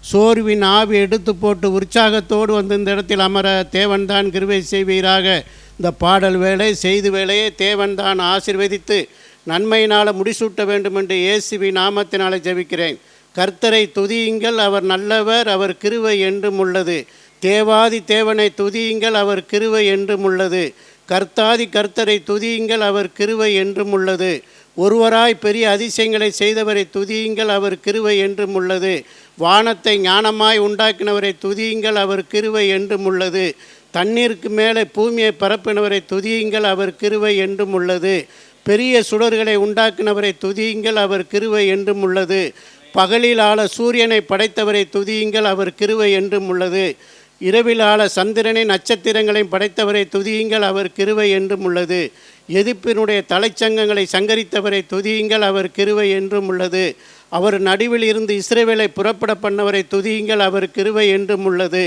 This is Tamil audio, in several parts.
சோர்வின் ஆவி எடுத்து போட்டு உற்சாகத்தோடு வந்து இந்த இடத்தில் அமர தேவன்தான் கிருபை செய்வீராக. இந்த பாடல் வேலை செய்து வேலையை தேவன்தான் ஆசீர்வதித்து நன்மையினால் முடிசூட்ட வேண்டும் என்று இயேசுவின் நாமத்தினாலே ஜெபிக்கிறேன். கர்த்தரை துதியுங்கள், அவர் நல்லவர், அவர் கிருபை என்றும் உள்ளது. தேவாதி தேவனை துதியுங்கள், அவர் கிருபை என்றும் உள்ளது. கர்த்தாதி கர்த்தரை துதியுங்கள், அவர் கிருபை என்றும் உள்ளது. ஒருவராய் பெரிய அதிசயங்களை செய்தவரை துதியுங்கள், அவர் கிருபை என்றும் உள்ளது. வானத்தை ஞானமாய் உண்டாக்கினவரை துதியுங்கள், அவர் கிருபை என்றும் உள்ளது. தண்ணீருக்கு மேலே பூமியை பரப்பினவரை துதியுங்கள், அவர் கிருபை என்றும் உள்ளது. பெரிய சுடர்களை உண்டாக்கினவரை துதியுங்கள், அவர் கிருபை என்றும் உள்ளது. பகலில் ஆள சூரியனை படைத்தவரை துதியுங்கள், அவர் கிருபை என்றும் உள்ளது. இரவில் ஆள சந்திரனை நட்சத்திரங்களையும் படைத்தவரை துதியுங்கள், அவர் கிருபை என்றும் உள்ளது. எதிர்ப்பினுடைய தலைச்சங்கங்களை சங்கரித்தவரை துதியுங்கள், அவர் கிருபை என்றும் உள்ளது. அவர் நடுவில் இருந்து இஸ்ரவேலை புறப்பட பண்ணவரை துதியுங்கள், அவர் கிருபை என்றும் உள்ளது.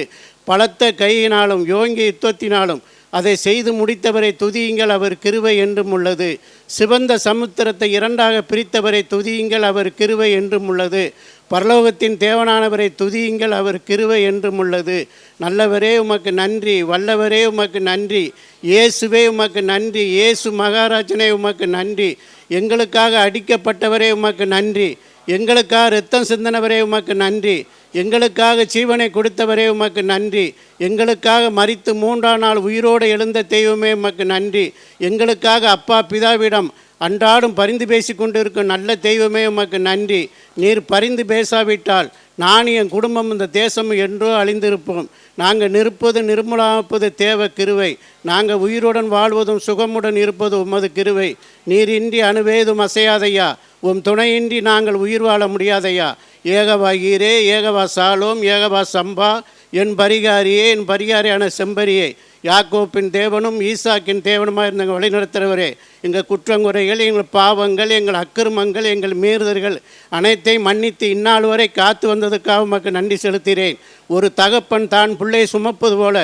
பலத்த கையினாலும் யோங்கி யுத்தத்தினாலும் அதை செய்து முடித்தவரை துதியுங்கள், அவர் கிருபை என்றும் உள்ளது. சிவந்த சமுத்திரத்தை இரண்டாக பிரித்தவரை துதியுங்கள், அவர் கிருபை என்றும் உள்ளது. பரலோகத்தின் தேவனானவரை துதியுங்கள், அவர் கிருபை என்றும் உள்ளது. நல்லவரே உமக்கு நன்றி, வல்லவரே உமக்கு நன்றி, இயேசுவே உமக்கு நன்றி, இயேசு மகாராஜனே உமக்கு நன்றி. எங்களுக்காக அடிக்கப்பட்டவரே உமக்கு நன்றி, எங்களுக்காக இரத்தம் சிந்தனவரே உமக்கு நன்றி, எங்களுக்காக ஜீவனை கொடுத்தவரே உமக்கு நன்றி, எங்களுக்காக மரித்து 3ஆம் நாள் உயிரோடு எழுந்த தெய்வமே உமக்கு நன்றி, எங்களுக்காக அப்பா பிதாவிடம் அன்றாடும் பரிந்து பேசி கொண்டு இருக்கும் நல்ல தெய்வமே உமக்கு நன்றி. நீர் பரிந்து பேசாவிட்டால் நான் என் குடும்பம் இந்த தேசம் என்றோ அழிந்திருப்போம். நாங்கள் நிற்பது நிர்மூலமாப்பது தேவ கிருவை, நாங்கள் உயிருடன் வாழ்வதும் சுகமுடன் இருப்பது உமது கிருவை. நீரின்றி அணுவேதும் அசையாதையா, உம் துணையின்றி நாங்கள் உயிர் வாழ முடியாதையா. ஏகவா ஈரே, ஏகவா சாலோம், ஏகவா சம்பா, என் பரிகாரியே, என் பரிகாரியான செம்பரியே, யாக்கோப்பின் தேவனும் ஈசாக்கின் தேவனுமாக இருந்த வழிநடத்துகிறவரே, எங்கள் குற்றங்குறைகள், எங்கள் பாவங்கள், எங்கள் அக்கிரமங்கள், எங்கள் மீறுதல்கள் அனைத்தையும் மன்னித்து இந்நாள் வரை காத்து வந்ததுக்காக உமக்கு நன்றி செலுத்துகிறேன். ஒரு தகப்பன் தான் பிள்ளை சுமப்பது போல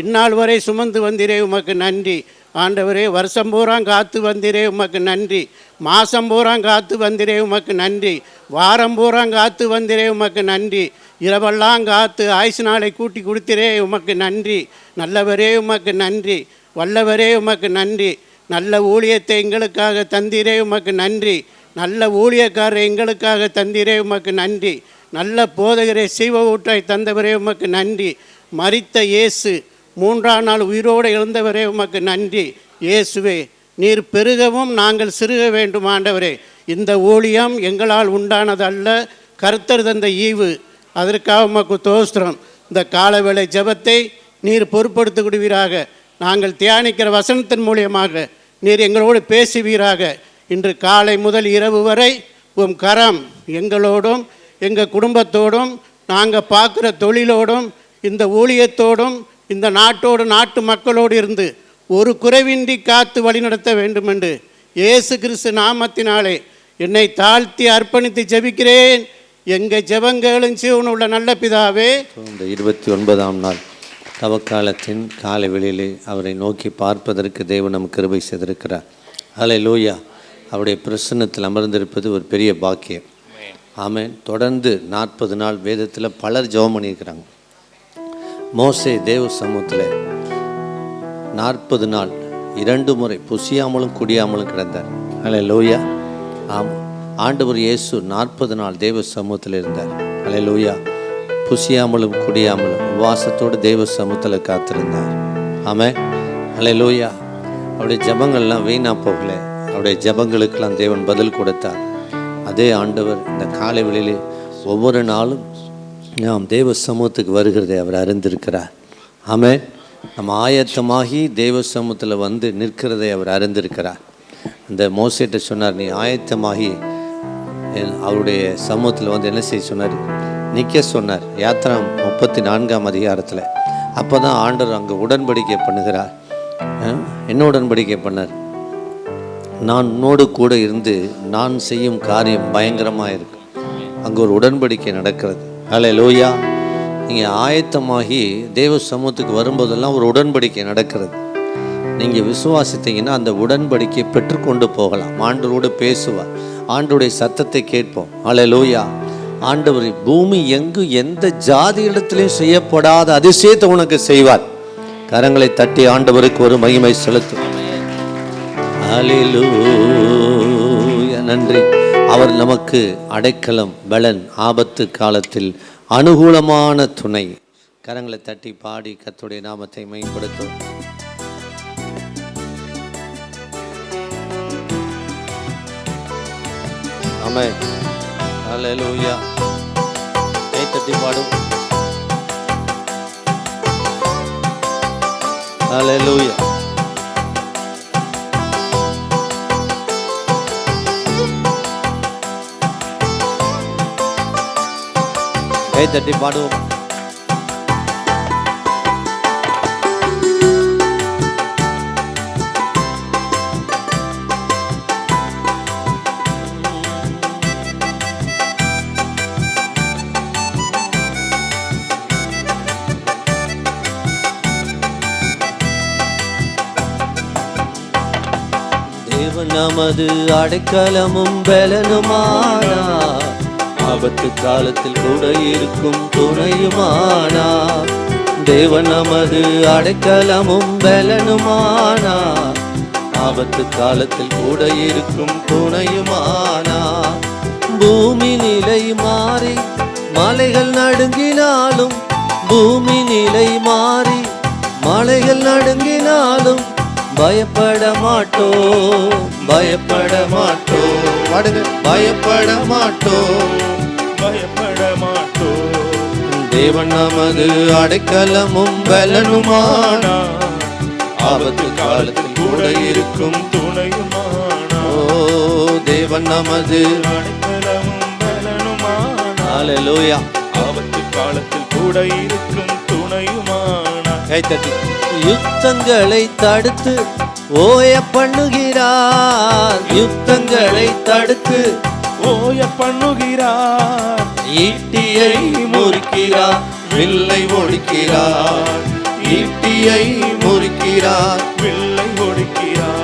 இந்நாள் வரை சுமந்து வந்திரே உமக்கு நன்றி. ஆண்டவரே, வருஷம் பூரா காத்து வந்திரே உமக்கு நன்றி, மாதம் பூரா காத்து வந்திரே உமக்கு நன்றி, வாரம் பூரா காத்து வந்திரே உமக்கு நன்றி, இரவெல்லாம் காத்து ஆயுசு நாளை கூட்டி கொடுத்திரே உமக்கு நன்றி. நல்லவரே உமக்கு நன்றி, வல்லவரே உமக்கு நன்றி. நல்ல ஊழியத்தை எங்களுக்காக தந்திரே உமக்கு நன்றி, நல்ல ஊழியக்காரரை எங்களுக்காக தந்திரே உமக்கு நன்றி. நல்ல போதகரை சீவ ஊற்றாய் தந்தவரே உமக்கு நன்றி. மரித்த இயேசு 3ஆம் நாள் உயிரோடு எழுந்தவரே உமக்கு நன்றி. இயேசுவே, நீர் பெருகவும் நாங்கள் சிறுக வேண்டும். ஆண்டவரே, இந்த ஊழியம் எங்களால் உண்டானதல்ல, கர்த்தர் தந்த ஈவு, அதற்காக உமக்கு தோஸ்திரம். இந்த காலவேளை ஜெபத்தை நீர் பொறுப்படுத்திவிடுவீராக. நாங்கள் தியானிக்கிற வசனத்தின் மூலியமாக நீர் எங்களோடு பேசுவீராக. இன்று காலை முதல் இரவு வரை உம் கரம் எங்களோடும் எங்கள் குடும்பத்தோடும் நாங்கள் பார்க்குற தொழிலோடும் இந்த ஊழியத்தோடும் இந்த நாட்டோடு நாட்டு மக்களோடு இருந்து ஒரு குறைவின்றி காத்து வழிநடத்த வேண்டும் என்று இயேசு கிறிஸ்து நாமத்தினாலே என்னை தாழ்த்தி அர்ப்பணித்து ஜெபிக்கிறேன். எங்கள் ஜெபங்களும் ஜீவன் உள்ள நல்ல பிதாவே. இந்த 29ஆம் நாள் தவக்காலத்தின் காலை வெளியிலே அவரை நோக்கி பார்ப்பதற்கு தேவன் நமக்கு கிருபை செய்திருக்கிறார். ஹல்லேலூயா. அவருடைய பிரசன்னத்தில் அமர்ந்திருப்பது ஒரு பெரிய பாக்கியம். ஆமென். தொடர்ந்து 40 நாள் வேதத்தில் பலர் ஜெபம் பண்ணியிருக்கிறாங்க. மோசே தேவ சமூகத்தில் 40 நாள் 2 முறை புசியாமலும் குடியாமலும் கிடந்தார். ஹல்லேலூயா. ஆமாம், ஆண்டவர் இயேசு 40 நாள் தேவ சமூகத்தில் இருந்தார். ஹல்லேலூயா. புசியாமலும் குடியாமலும் உபவாசத்தோடு தேவ சமூகத்தில் காத்திருந்தார். ஆமென். ஹல்லேலூயா. அவருடைய ஜபங்கள்லாம் வீணாக போகல, அவருடைய ஜபங்களுக்கெல்லாம் தேவன் பதில் கொடுத்தார். அதே ஆண்டவர் இந்த காலை வேளையிலே ஒவ்வொரு நாளும் நாம் தேவ சமூகத்துக்கு வருகிறதை அவர் அறிந்திருக்கிறார். ஆமென். நம்ம ஆயத்தமாகி தேவ சமூகத்தில் வந்து நிற்கிறதை அவர் அறிந்திருக்கிறார். அந்த மோசேட்ட சொன்னார், நீ ஆயத்தமாகி அவருடைய சமூகத்தில் வந்து என்ன செய்ய சொன்னார்? நிற்க சொன்னார். யாத்திரா 34ஆம் அதிகாரத்தில். அப்போ தான் ஆண்டவர் அங்கே உடன்படிக்கை பண்ணுகிறார். என்ன உடன்படிக்கை பண்ணார்? நான் உன்னோடு கூட இருந்து நான் செய்யும் காரியம் பயங்கரமாக இருக்கு. அங்கே ஒரு உடன்படிக்கை நடக்கிறது. ஹல்லேலூயா. நீங்கள் ஆயத்தமாகி தேவ சமூகத்துக்கு வரும்போதெல்லாம் ஒரு உடன்படிக்கை நடக்கிறது. நீங்கள் விசுவாசித்தீங்கன்னா அந்த உடன்படிக்கையை பெற்றுக்கொண்டு போகலாம். ஆண்டவரோடு பேசுவார், ஆண்டவருடைய சத்தத்தை கேட்போம். ஹல்லேலூயா. ஆண்டவர் பூமி எங்கு எந்த ஜாதி இடத்திலையும் செய்யப்படாத அதிசயத்தை உனக்கு செய்வார். கரங்களை தட்டி ஆண்டவருக்கு ஒரு மகிமை செலுத்தும். அல்லேலூயா. நன்றி. அவர் நமக்கு அடைக்கலம், பலன், ஆபத்து காலத்தில் அனுகூலமான துணை. கரங்களை தட்டி பாடி கர்த்தருடைய நாமத்தை மேம்படுத்தும். ஆமென். அல்லேலூயா. கை தட்டி பாடும். அல்லேலூயா. கை தட்டி பாடுவோம். தேவன் நமது அடைக்கலமும் பலனுமானார், ஆபத்து காலத்தில் கூட இருக்கும் துணையுமானார். தேவன் நமது அடைக்கலமும் பலனுமானார், ஆபத்து காலத்தில் கூட இருக்கும் துணையுமானார். பூமி நிலை மாறி மலைகள் நடுங்கினாலும், பூமி நிலை மாறி மலைகள் நடுங்கினாலும் பயப்பட மாட்டோம், பயப்பட மாட்டோம், பயப்பட மாட்டோம், பயப்பட மாட்டோம். தேவன் நமது அடைக்கலமும் பலனுமானார், ஆபத்து காலத்தில் கூட இருக்கும் துணையுமானார். ஓ தேவன் நமது அடைக்கலமும் பலனுமானார். அல்லேலூயா. ஆபத்து காலத்தில் கூட இருக்கும் துணையுமானார். கைத்தட்டி. யுத்தங்களை தடுத்து ஓய பண்ணுகிறார், யுத்தங்களை தடுத்து ஓய பண்ணுகிறார். ஈட்டியை முறிக்கிறார், வில்லை ஒடிக்கிறார். ஈட்டியை முறிக்கிறார், வில்லை ஒடிக்கிறார்.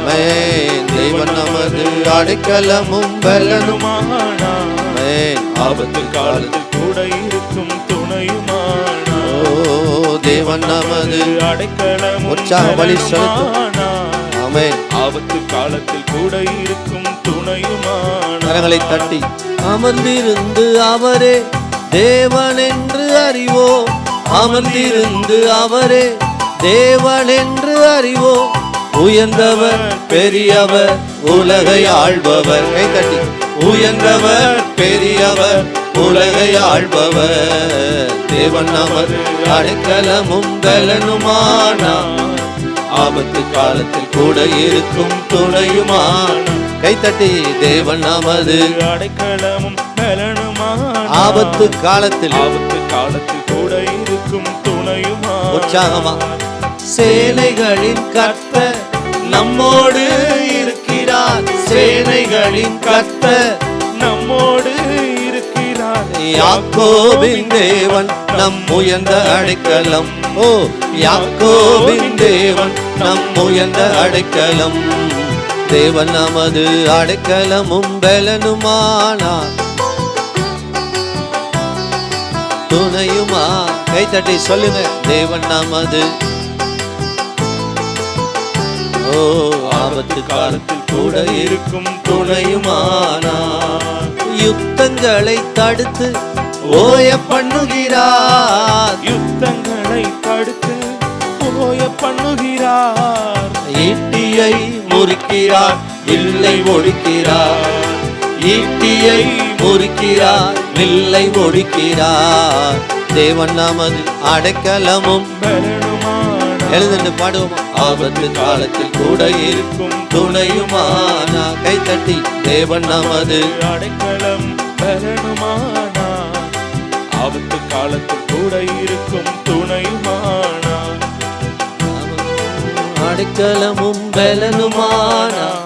தேவன் நமது அடைக்கலமும் பலனுமானார், ஆபத்து காலத்தில் கூட இருக்கும் துணையுமானார். தேவன் நமது அடைக்கலம், உற்சாக பலி செலுத்தும். ஆமென். ஆபத்து காலத்தில் கூட இருக்கும் துணையுமானார். கரங்களை தட்டி அமர்ந்திருந்து அவரே தேவன் என்று அறிவோம், அமர்ந்திருந்து அவரே தேவன் என்று அறிவோம். உயர்ந்தவர் பெரியவர் உலகை ஆள்பவர். கை தட்டி. உயர்ந்தவர் பெரியவர் உலகை ஆள்பவர். தேவன் நமது அடைக்கலமும் பலனுமானார், ஆபத்து காலத்தில் கூட இருக்கும் துணையுமானார். கைத்தட்டி. தேவன் நமது அடைக்கலமும் பலனுமானார், ஆபத்து காலத்தில், ஆபத்து காலத்தில் கூட இருக்கும் துணையுமானார். உற்சாகமா. சேனைகளின் கர்த்தர் நம்மோடு இருக்கிறார், சேனைகளின் கர்த்தர் நம்மோடு இருக்கிறார். யாக்கோபின் தேவன் நம் உயர்ந்த அடைக்கலம். ஓ யாக்கோபின் தேவன் நம் உயர்ந்த அடைக்கலம். தேவன் நமது அடைக்கலமும் பலனுமானார், துணையுமா. கைத்தட்டி சொல்லுங்க. தேவன் நமது ஓ ஆபத்து காலத்தில் கூட இருக்கும் துணையுமானார். யுத்தங்களை தடுத்து ஓய பண்ணுகிறார், யுத்தங்களை தடுத்து ஓய பண்ணுகிறார். ஈட்டியை முறிக்கிறார், வில்லை ஒடிக்கிறார். ஈட்டியை முறிக்கிறார், வில்லை ஒடிக்கிறார். தேவன் நமது அடைக்கலமும் பலனுமானார். எழுந்து பாடுவோம். ஆபத்து காலத்தில் கூட இருக்கும் துணையுமானா. கைத்தட்டி. தேவன் நமது அடைக்கலம் பலனுமானார், ஆபத்து காலத்தில் கூட இருக்கும் துணையுமானார். அடைக்கலமும் பலனுமானார்,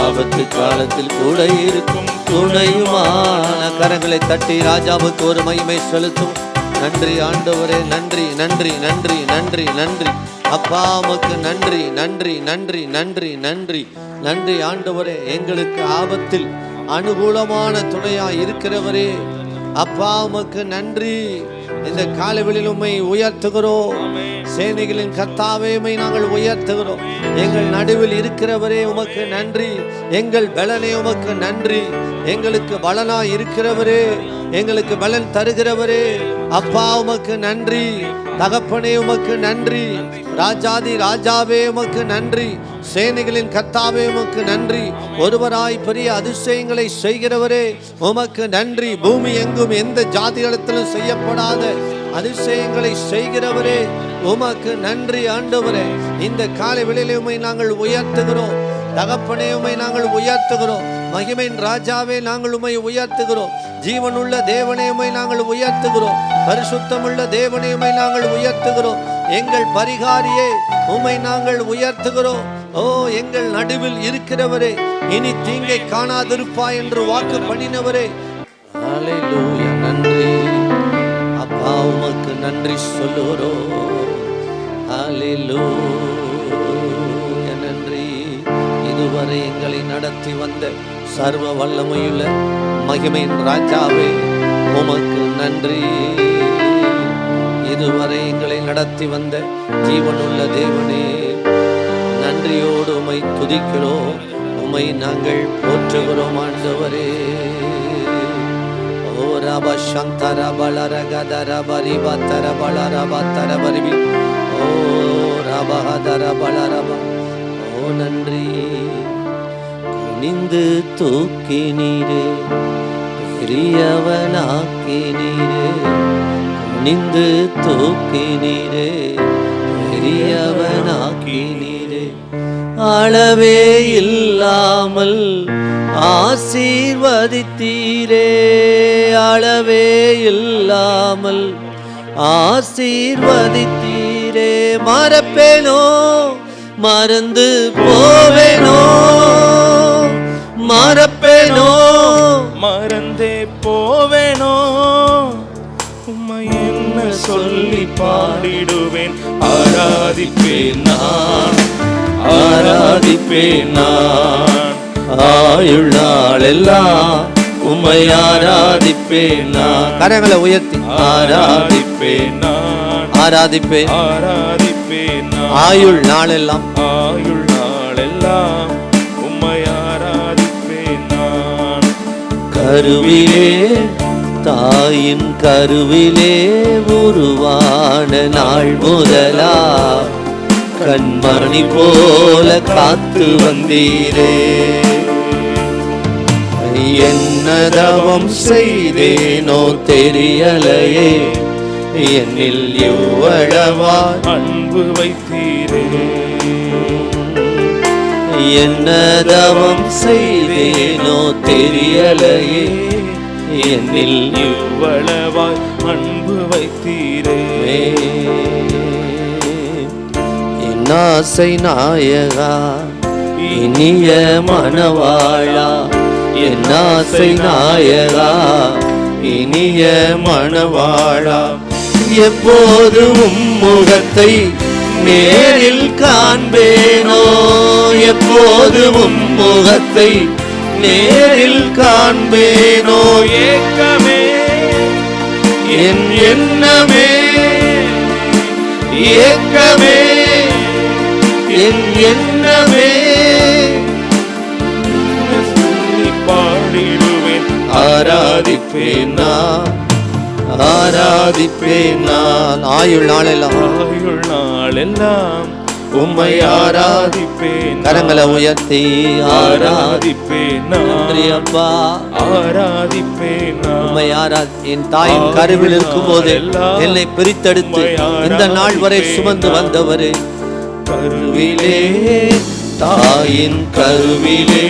ஆபத்து காலத்தில் கூட இருக்கும் துணையுமான. கரங்களை தட்டி ராஜாவுக்கு ஒரு மகிமை செலுத்தும். நன்றி ஆண்டவரே, நன்றி நன்றி நன்றி நன்றி நன்றி அப்பா, உமக்கு நன்றி நன்றி நன்றி நன்றி நன்றி நன்றி ஆண்டவரே. எங்களுக்கு ஆபத்தில் அனுகூலமான துணையா இருக்கிறவரே, அப்பா உமக்கு நன்றி. இந்த காலைவெளியில் உம்மை உயர்த்துகிறோம். சேனைகளின் கர்த்தாவே உம்மை நாங்கள் உயர்த்துகிறோம். எங்கள் நடுவில் இருக்கிறவரே உமக்கு நன்றி. எங்கள் பலனே உமக்கு நன்றி. எங்களுக்கு பலனாய் இருக்கிறவரே, எங்களுக்கு பலன் தருகிறவரே, அப்பா உமக்கு நன்றி. தகப்பனே உமக்கு நன்றி. ராஜாதி ராஜாவே உமக்கு நன்றி. சேனைகளின் கர்த்தாவே உமக்கு நன்றி. ஒருவராய் பெரிய அதிசயங்களை செய்கிறவரே உமக்கு நன்றி. பூமி எங்கும் எந்த ஜாதிகளத்திலும் செய்யப்படாத அதிசயங்களை செய்கிறவரே உமக்கு நன்றி ஆண்டவரே. இந்த காலை வேளையிலே உம்மை நாங்கள் உயர்த்துகிறோம். தகப்பனே உம்மை நாங்கள் உயர்த்துகிறோம். மகிமையின் ராஜாவே நாங்கள் உம்மை உயர்த்துகிறோம். ஜீவனுள்ள தேவனே உம்மை நாங்கள் உயர்த்துகிறோம். பரிசுத்தமுள்ள தேவனே உம்மை நாங்கள் உயர்த்துகிறோம். எங்கள் பரிகாரியே உம்மை நாங்கள் உயர்த்துகிறோம். ஓ எங்கள் நடுவில் இருக்கிறவரே, இனி தீங்கை காணாதிருப்பாய் என்று வாக்கு பண்ணினவரே, ஹல்லேலூயா. நன்றி அப்பா உமக்கு நன்றி சொல்லுகிறோம். ஹல்லேலூயா நன்றி. இதுவரை எங்களை நடத்தி வந்த சர்வ வல்லமையுள்ள மகிமையின் ராஜாவே உமக்கு நன்றி. இதுவரை எங்களை நடத்தி வந்த ஜீவனுள்ள தேவனே, நன்றியோடு உம்மை துதிக்கிறோம். உம்மை நாங்கள் போற்றுகிறோம் ஆண்டவரே. ஓ ரப சந்தர பலர கதர பரிப தர பலர பத்தர பரிபி ஓ ரபஹதர பலரப. ஓ நன்றி. குனிந்து தூக்கினீரே, பெரியவனாக்கினீரே. குனிந்து தூக்கினீரே, பெரியவனாக்கினீரே. அளவே இல்லாமல் ஆசீர்வதித்தீரே. அளவே இல்லாமல் ஆசீர்வதித்தீரே. மறப்பேனோ, மறந்து போவேனோ, மறப்பேனோ, மறந்தே போவேனோ. உம்மை என்ன சொல்லி பாடிடுவேன். ஆராதிப்பேன் நான், ஆராதிப்பேன் நான். ஆயுள் நாளெல்லாம் உம்மை ஆராதிப்பேன் நான். கரங்களை உயர்த்தி ஆராதிப்பேன் நான், ஆராதிப்பேன், ஆராதிப்பேன் நான். ஆயுள் நாளெல்லாம், ஆயுள் நாளெல்லாம் உம்மை ஆராதிப்பேன் நான். கருவிலே, தாயின் கருவிலே உருவான நாள் முதலா கண்மணி போல காத்து வந்தீரே. என்ன தவம் செய்தேனோ தெரியலையே, என்னில் இவ்வளவா அன்பு வைத்தீரே. என்ன தவம் செய்தேனோ தெரியலையே, என்னில் இவ்வளவாய் அன்பு வைத்தீரே. என் ஆசை நாயகா, இனிய மணவாளா. என் ஆசை நாயகா, இனிய மணவாளா. எப்போது முகத்தை நேரில் காண்பேனோ, எப்போது முகத்தை நேரில் காண்பேனோ. ஏக்கமே என் எண்ணமே, ஏக்கமே என் எண்ணமே. சொல்லி பாடிடுவேன். ஆராதிப்பேன் நான், ஆராதிப்பேன் நான். ஆயுள் நாளெல்லாம், ஆயுள் நாளெல்லாம் உம்மை ஆராதிப்பேன். கரங்களை உயர்த்தி ஆராதிப்பேன். நன்றி அப்பா. ஆராதிப்பேன். உம்மை என் தாயின் கருவில் இருக்கும் போது என்னை பிரித்தெடுத்து இந்த நாள் வரை சுமந்து வந்தவரே. கருவிலே, தாயின் கருவிலே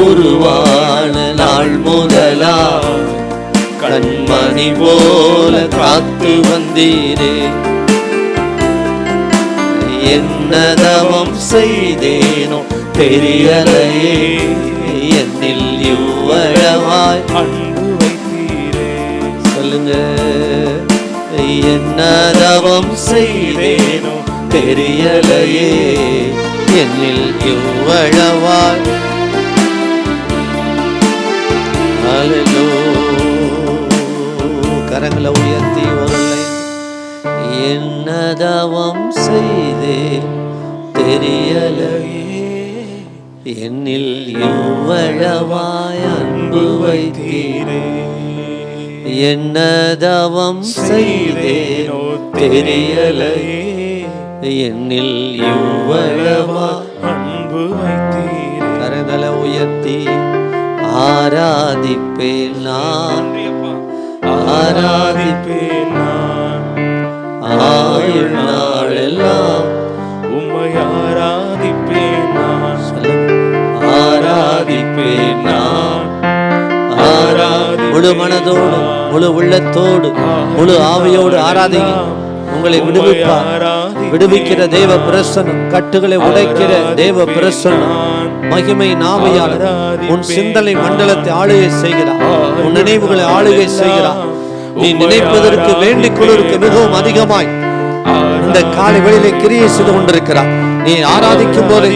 உருவான நாள் முதலா கண்மணி போல காத்து வந்தீரே. என்ன தவம் செய்தேனோ தெரியலையே, என்னில் இவ்வளவாய் அன்பு வைத்தீரே. சொல்லுங்க. என்ன தவம் செய்தேனோ தெரியலையே, என்னில் இவ்வளவாய். ஹல்லேலூயா. கரங்களை உயர்த்தி ஒரு லைன். என்னதவம் செய்தே தெரியலையே, என்னில் இவ்வளவாய் அன்பு வைத்தீரே. என்னதவம் செய்தேனோ தெரியலையே, என்னில் இவ்வளவாய் அன்பு வைத்தீரே. கரங்களை உயர்த்தி ஆராதிப்பேன் நான், ஆராதிப்பேன் நான், ஆயுள் நாளெல்லாம் உம்மை ஆராதிப்பேன் நான், ஆராதிப்பேன் நான். ஆராதிப்பேன் முழு மனதோடு முழு உள்ளத்தோடு முழு ஆவியோடு ஆராதிங்க. உங்களை விடுவிப்பார். விடுவிக்கிற தேவ பிரசன்னம், கட்டுகளை உடைக்கிற தேவ பிரசன்னம், மகிமை நாமையாளர் உன் சிந்தனை மண்டலத்தை ஆளுகை செய்கிறார். உன் நினைவுகளை ஆளுகை செய்கிறார். நீ நினைப்பதற்கு வேண்டிக் கொள்வதற்கு மிகவும் அதிகமாய் இந்த காலை வேளையிலே கிரியை செய்து கொண்டிருக்கிறார். நீ ஆராதிக்கும் போது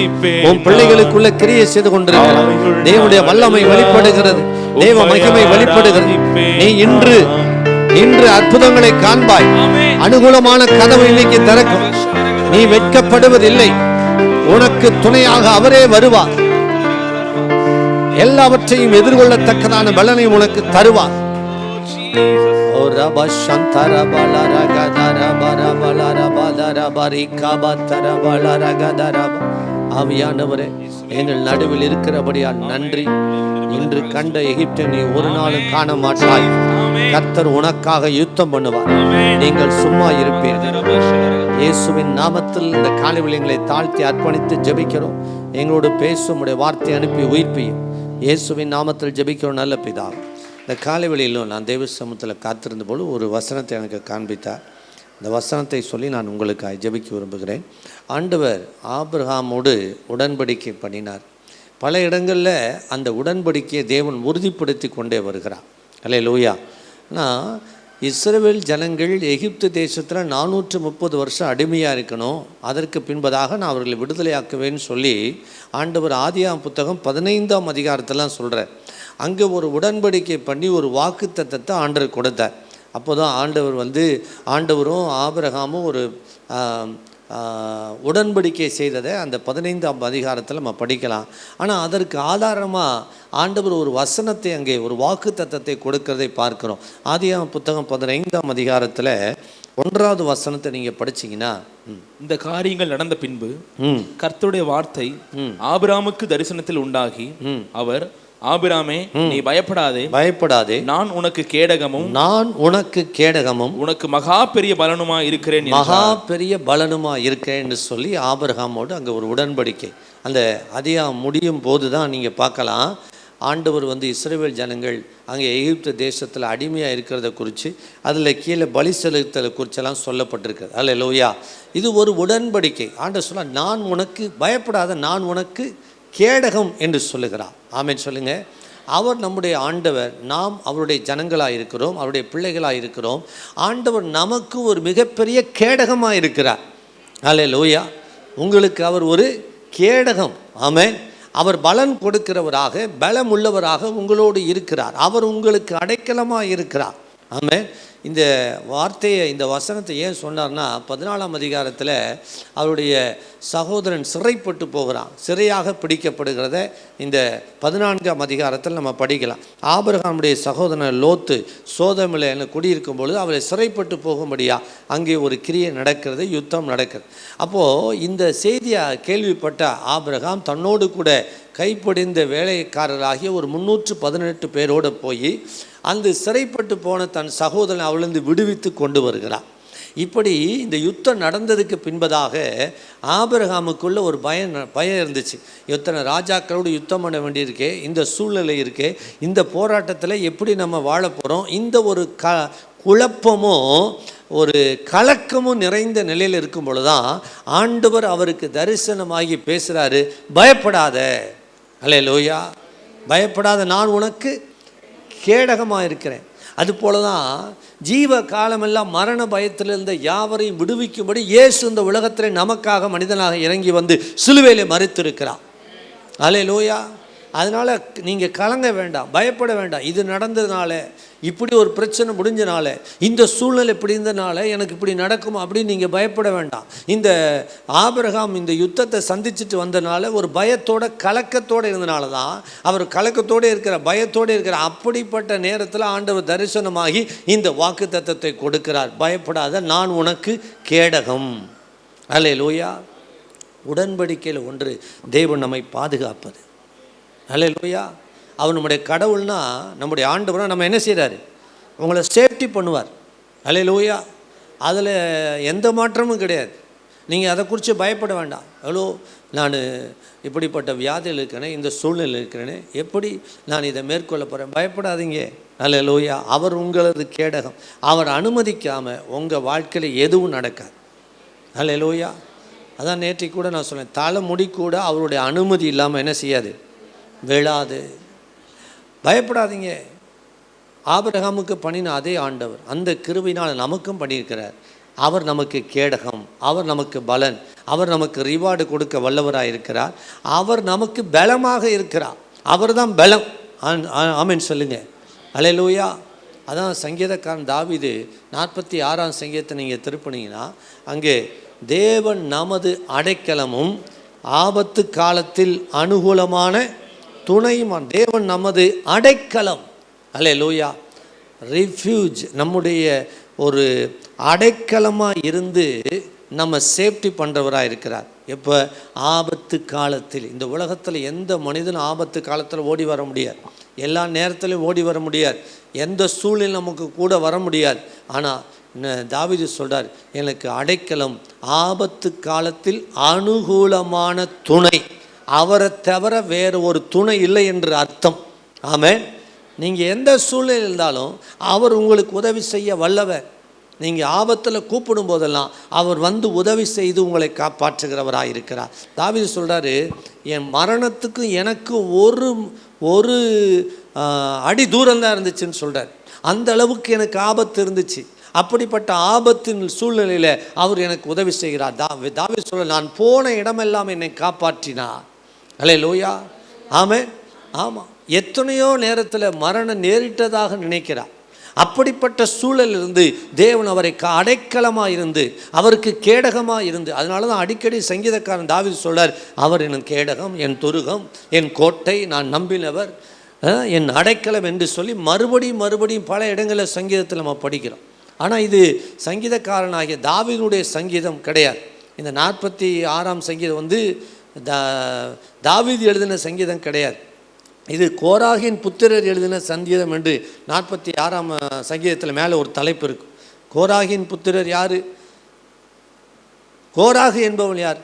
உன் பிள்ளைகளுக்குள்ள கிரியை செய்து கொண்டிருக்கிறார். தேவனுடைய வல்லமை வெளிப்படுகிறது, தேவ மகிமை வெளிப்படுகிறது. நீ இன்று அற்புதங்களை காண்பாய். அனுகூலமான கதவு இன்னைக்கு திறக்கும். நீ வெட்கப்படுவதில்லை. உனக்கு துணையாக அவரே வருவார். எல்லாவற்றையும் எதிர்கொள்ளத்தக்கதான பலனை உனக்கு தருவார். ஆவியானவரே, எங்கள் நடுவில் இருக்கிறபடியால் நன்றி. இன்று கண்ட எகிப்தை நீ ஒரு நாளும் காண மாட்டாய். கர்த்தர் உனக்காக யுத்தம் பண்ணுவார். நீங்கள் சும்மா இருப்பீர்கள். இயேசுவின் நாமத்தில் இந்த காலை விளையங்களை தாழ்த்தி அர்ப்பணித்து ஜெபிக்கிறோம். எங்களோடு பேசும் உடைய வார்த்தை அனுப்பி உயிர்ப்பியும். இயேசுவின் நாமத்தில் ஜெபிக்கிறோம் நல்ல பிதா. இந்த காலை வெளியிலும் நான் தேவ சமூகத்தில் காத்திருந்த போது ஒரு வசனத்தை எனக்கு காண்பித்தார். இந்த வசனத்தை சொல்லி நான் உங்களுக்கு ஜெபிக்க விரும்புகிறேன். ஆண்டவர் ஆபிரகாமோடு உடன்படிக்கை பண்ணினார். பல இடங்களில் அந்த உடன்படிக்கையை தேவன் உறுதிப்படுத்தி கொண்டே வருகிறார். அல்லேலூயா. ஆனால் இஸ்ரவேல் ஜனங்கள் எகிப்து தேசத்தில் 430 வருஷம் அடிமையாக இருக்கணும், அதற்கு பின்பதாக நான் அவர்களை விடுதலையாக்குவேன்னு சொல்லி ஆண்டவர் ஆதியாகமம் புத்தகம் 15ஆம் அதிகாரத்தெல்லாம் சொல்கிறார். அங்கே ஒரு உடன்படிக்கை பண்ணி ஒரு வாக்குத்தத்தத்தை ஆண்டவர் கொடுத்தார். அப்போ தான் ஆண்டவரும் ஆபிரகாமும் ஒரு உடன்படிக்கை செய்ததை அந்த 15ஆம் அதிகாரத்தில் நம்ம படிக்கலாம். ஆனால் அதற்கு ஆதாரமாக ஆண்டவர் ஒரு வசனத்தை, அங்கே ஒரு வாக்கு தத்தத்தை கொடுக்கிறதை பார்க்கிறோம். ஆதியாகமம் புத்தகம் 15ஆம் அதிகாரத்தில் 1வது வசனத்தை நீங்கள் படிச்சீங்கன்னா, இந்த காரியங்கள் நடந்த பின்பு கர்த்தருடைய வார்த்தை ஆபிரகாமுக்கு தரிசனத்தில் உண்டாகி அவர், ஆபிராமே, நீ பயப்படாதே, நான் உனக்கு கேடகமும் உனக்கு மகா பெரிய பலனுமா இருக்கிறேன் என்று சொல்லி ஆபிரகாமோடு அங்கே ஒரு உடன்படிக்கை. அந்த அதிகாரம் முடியும் போது தான் நீங்கள் பார்க்கலாம், ஆண்டவர் இஸ்ரவேல் ஜனங்கள் அங்கே எகிப்து தேசத்தில் அடிமையாக இருக்கிறத குறித்து, அதில் கீழே பலி செலுத்தலை குறிச்செல்லாம் சொல்லப்பட்டிருக்கிறது. அல்லேலூயா. இது ஒரு உடன்படிக்கை. ஆண்டவர் சொல்ல, நான் உனக்கு பயப்படாத, நான் உனக்கு கேடகம் என்று சொல்லுகிறார். ஆமென் சொல்லுங்க. அவர் நம்முடைய ஆண்டவர், நாம் அவருடைய ஜனங்களாக இருக்கிறோம், அவருடைய பிள்ளைகளாக இருக்கிறோம். ஆண்டவர் நமக்கு ஒரு மிகப்பெரிய கேடகமாக இருக்கிறார். அல்லேலூயா. உங்களுக்கு அவர் ஒரு கேடகம். ஆமென். அவர் பலன் கொடுக்கிறவராக, பலம் உள்ளவராக உங்களோடு இருக்கிறார். அவர் உங்களுக்கு அடைக்கலமாக இருக்கிறார். ஆமென். இந்த வார்த்தையை, இந்த வசனத்தை ஏன் சொன்னார்னா, 14ஆம் அதிகாரத்தில் அவருடைய சகோதரன் சிறைப்பட்டு போகிறான். சிறையாக பிடிக்கப்படுகிறத இந்த 14ஆம் அதிகாரத்தில் நம்ம படிக்கலாம். ஆபிரகாமுடைய சகோதரன் லோத்து சோதோமில் குடியிருக்கும் பொழுது அவரை சிறைப்பட்டு போகும்படியா அங்கே ஒரு கிரியை நடக்கிறது, யுத்தம் நடக்கிறது. அப்போது இந்த செய்தியை கேள்விப்பட்ட ஆபிரகாம் தன்னோடு கூட கைப்படிந்த வேலைக்காரராகிய ஒரு 318 பேரோடு போய் அந்த சிறைப்பட்டு போன தன் சகோதரன் அவளிருந்து விடுவித்து கொண்டு வருகிறார். இப்படி இந்த யுத்தம் நடந்ததுக்கு பின்பதாக ஆபிரகாமுக்குள்ள ஒரு பயம் இருந்துச்சு. எத்தனை ராஜாக்களோடு யுத்தம் பண்ண வேண்டியிருக்கே, இந்த சூழ்நிலை இருக்கே, இந்த போராட்டத்தில் எப்படி நம்ம வாழ போகிறோம், இந்த ஒரு குழப்பமும் ஒரு கலக்கமும் நிறைந்த நிலையில் இருக்கும் பொழுதுதான் ஆண்டவர் அவருக்கு தரிசனமாகி பேசுகிறாரு, பயப்படாத. அல்லேலூயா. பயப்படாத, நான் உனக்கு கேடகமாக இருக்கிறேன். அதுபோல தான் ஜீவ காலமெல்லாம் மரண பயத்தில் இருந்த யாவரையும் விடுவிக்கும்படி இயேசு இந்த உலகத்தில் நமக்காக மனிதனாக இறங்கி வந்து சிலுவையில் மரித்திருக்கிறார். அல்லேலூயா. அதனால் நீங்கள் கலங்க வேண்டாம், பயப்பட வேண்டாம். இது நடந்ததுனால, இப்படி ஒரு பிரச்சனை முடிஞ்சனால, இந்த சூழ்நிலை இப்படி இருந்தனால எனக்கு இப்படி நடக்குமா அப்படின்னு நீங்கள் பயப்பட வேண்டாம். இந்த ஆபிரகாம் இந்த யுத்தத்தை சந்திச்சுட்டு வந்தனால ஒரு பயத்தோட கலக்கத்தோடு இருந்தனால தான் அவர் கலக்கத்தோடு இருக்கிற, பயத்தோடு இருக்கிற. அப்படிப்பட்ட நேரத்தில் ஆண்டவர் தரிசனமாகி இந்த வாக்குத்தத்தத்தை கொடுக்கிறார். பயப்படாத, நான் உனக்கு கேடகம். அல்லேலூயா. உடன்படிக்கையில் ஒன்று, தேவன் நம்மை பாதுகாப்பது. அல்லேலூயா. அவர் நம்முடைய கடவுள்னா, நம்முடைய ஆண்டவராக நம்ம என்ன செய்கிறாரு? உங்களை சேஃப்டி பண்ணுவார். அல்லேலூயா. அதில் எந்த மாற்றமும் கிடையாது. நீங்கள் அதை குறித்து பயப்பட வேண்டாம். எவ்வளோ நான் இப்படிப்பட்ட வியாதியில் இருக்கிறேனே, இந்த சூழ்நிலையில் இருக்கிறேனே, எப்படி நான் இதை மேற்கொள்ள போகிறேன்? பயப்படாதீங்க. அல்லேலூயா. அவர் உங்களது கேடகம். அவர் அனுமதிக்காமல் உங்கள் வாழ்க்கையில் எதுவும் நடக்காது. அல்லேலூயா. அதான் நேற்றைக்கு கூட நான் சொன்னேன், தலைமுடி கூட அவருடைய அனுமதி இல்லாமல் என்ன செய்யாது? விழாது. பயப்படாதீங்க. ஆபிரகாமுக்கு பண்ணின அதே ஆண்டவர் அந்த கிருபையினால் நமக்கும் பண்ணியிருக்கிறார். அவர் நமக்கு கேடகம், அவர் நமக்கு பலன், அவர் நமக்கு ரிவார்டு கொடுக்க வல்லவராக இருக்கிறார். அவர் நமக்கு பலமாக இருக்கிறார். அவர் தான் பலம். ஆமென் சொல்லுங்க. அல்லேலூயா. அதான் சங்கீதக்காரன் தாவீது 46ஆம் சங்கீதத்தை நீங்கள் திருப்பினீங்கன்னா, அங்கே தேவன் நமது அடைக்கலமும் ஆபத்து காலத்தில் அனுகூலமான துணையுமான். தேவன் நமது அடைக்கலம். அல்லேலூயா. ரிஃப்யூஜ், நம்முடைய ஒரு அடைக்கலமாக இருந்து நம்ம சேஃப்டி பண்ணுறவராக இருக்கிறார். எப்போ? ஆபத்து காலத்தில். இந்த உலகத்தில் எந்த மனிதனும் ஆபத்து காலத்தில் ஓடி வர முடியாது. எல்லா நேரத்திலையும் ஓடி வர முடியாது. எந்த சூழ்நிலை நமக்கு கூட வர முடியாது. ஆனால் தாவீது சொல்கிறார், எனக்கு அடைக்கலம், ஆபத்து காலத்தில் அனுகூலமான துணை. அவரை தவிர வேறு ஒரு துணை இல்லை என்று அர்த்தம். ஆமென். நீங்கள் எந்த சூழ்நிலை இருந்தாலும் அவர் உங்களுக்கு உதவி செய்ய வல்லவர். நீங்கள் ஆபத்தில் கூப்பிடும் போதெல்லாம் அவர் வந்து உதவி செய்து உங்களை காப்பாற்றுகிறவராக இருக்கிறார். தாவீது சொல்கிறாரு, என் மரணத்துக்கு எனக்கு ஒரு அடி தூரம்தான் இருந்துச்சுன்னு சொல்கிறார். அந்த அளவுக்கு எனக்கு ஆபத்து இருந்துச்சு. அப்படிப்பட்ட ஆபத்தின் சூழ்நிலையில் அவர் எனக்கு உதவி செய்கிறார். தாவீது சொல்ல, நான் போன இடமெல்லாம் என்னை காப்பாற்றினார். அல்லேலூயா. ஆமென். ஆமாம். எத்தனையோ நேரத்தில் மரணம் நேரிட்டதாக நினைக்கிறார். அப்படிப்பட்ட சூழலிலிருந்து தேவன் அவரை அடைக்கலமாக இருந்து, அவருக்கு கேடகமாக இருந்து, அதனால தான் அடிக்கடி சங்கீதக்காரன் தாவீது சொல்றார், அவர் என் கேடகம், என் துருகம், என் கோட்டை, நான் நம்பினவர், என் அடைக்கலம் என்று சொல்லி மறுபடியும் பல இடங்களில் சங்கீதத்தில் நம்ம படிக்கிறோம். ஆனால் இது சங்கீதக்காரனாகிய தாவீதுடைய சங்கீதம் கிடையாது. இந்த 46ஆம் சங்கீதம் வந்து தாவீது எழுதின சங்கீதம் கிடையாது. இது கோராகின் புத்திரர் எழுதின சங்கீதம் என்று 46ஆம் சங்கீதத்தில் மேலே ஒரு தலைப்பு இருக்கு. கோராகின் புத்திரர் யார்? கோராகு என்பவன் யார்?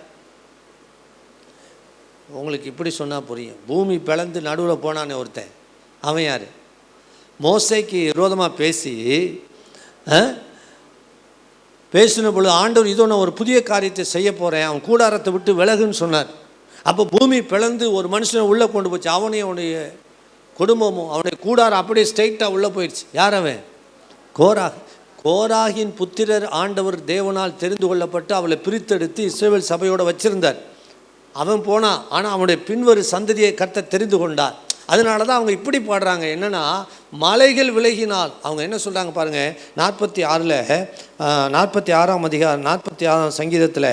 உங்களுக்கு இப்படி சொன்னால் புரியும். பூமி பிளந்து நடுவில் போனானே ஒருத்தன், அவன் யார்? மோசேக்கு விரோதமாக பேசின பொழுது ஆண்டவர், இதோ நான் ஒரு புதிய காரியத்தை செய்ய போகிறேன், அவன் கூடாரத்தை விட்டு விலகுன்னு சொன்னார். அப்போ பூமி பிளந்து ஒரு மனுஷனை உள்ளே கொண்டு போச்சு. அவனையும் அவனுடைய குடும்பமும் அவனுடைய கூடாரம் அப்படியே ஸ்ட்ரைட்டாக உள்ளே போயிடுச்சு. யார் அவன்? கோராகின் புத்திரர் ஆண்டவர் தேவனால் தெரிந்து கொள்ளப்பட்டு அவளை பிரித்தெடுத்து இஸ்ரவேல் சபையோடு வச்சிருந்தார். அவன் போனான். ஆனால் அவனுடைய பின்வரு சந்ததியை கர்த்தர் தெரிந்து கொண்டார். அதனால தான் அவங்க இப்படி பாடுறாங்க. என்னென்னா, மலைகள் விலகினால், அவங்க என்ன சொல்கிறாங்க பாருங்கள், 46ஆம் அதிகாரம் 46ஆம் சங்கீதத்தில்,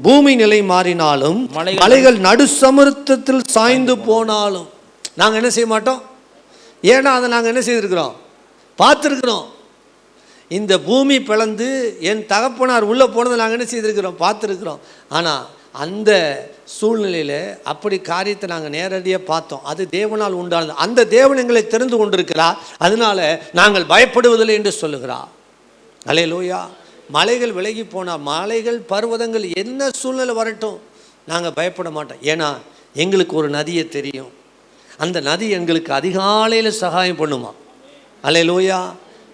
பூமி நிலை மாறினாலும் மலைகள் நடு சமுத்திரத்தில் சாய்ந்து போனாலும் நாங்கள் என்ன செய்ய மாட்டோம். ஏன்னா அதை நாங்கள் என்ன செய்திருக்கிறோம்? பார்த்துருக்குறோம். இந்த பூமி பிளந்து என் தகப்பனார் உள்ளே போனதை நாங்கள் என்ன செய்திருக்கிறோம்? பார்த்துருக்குறோம். ஆனால் அந்த சூழ்நிலையில் அப்படி காரியத்தை நாங்கள் நேரடியாக பார்த்தோம். அது தேவனால் உண்டானது. அந்த தேவன் எங்களை தெரிந்து கொண்டிருக்கிறார். அதனால நாங்கள் பயப்படுவதில்லை என்று சொல்லுகிறார். அல்லேலூயா. மலைகள் விலகி போனால், மலைகள் பர்வதங்கள் என்ன சூழ்நிலை வரட்டும், நாங்கள் பயப்பட மாட்டோம். ஏன்னா எங்களுக்கு ஒரு நதியை தெரியும். அந்த நதி எங்களுக்கு அதிகாலையில் சகாயம் பண்ணுமா. அல்லேலூயா.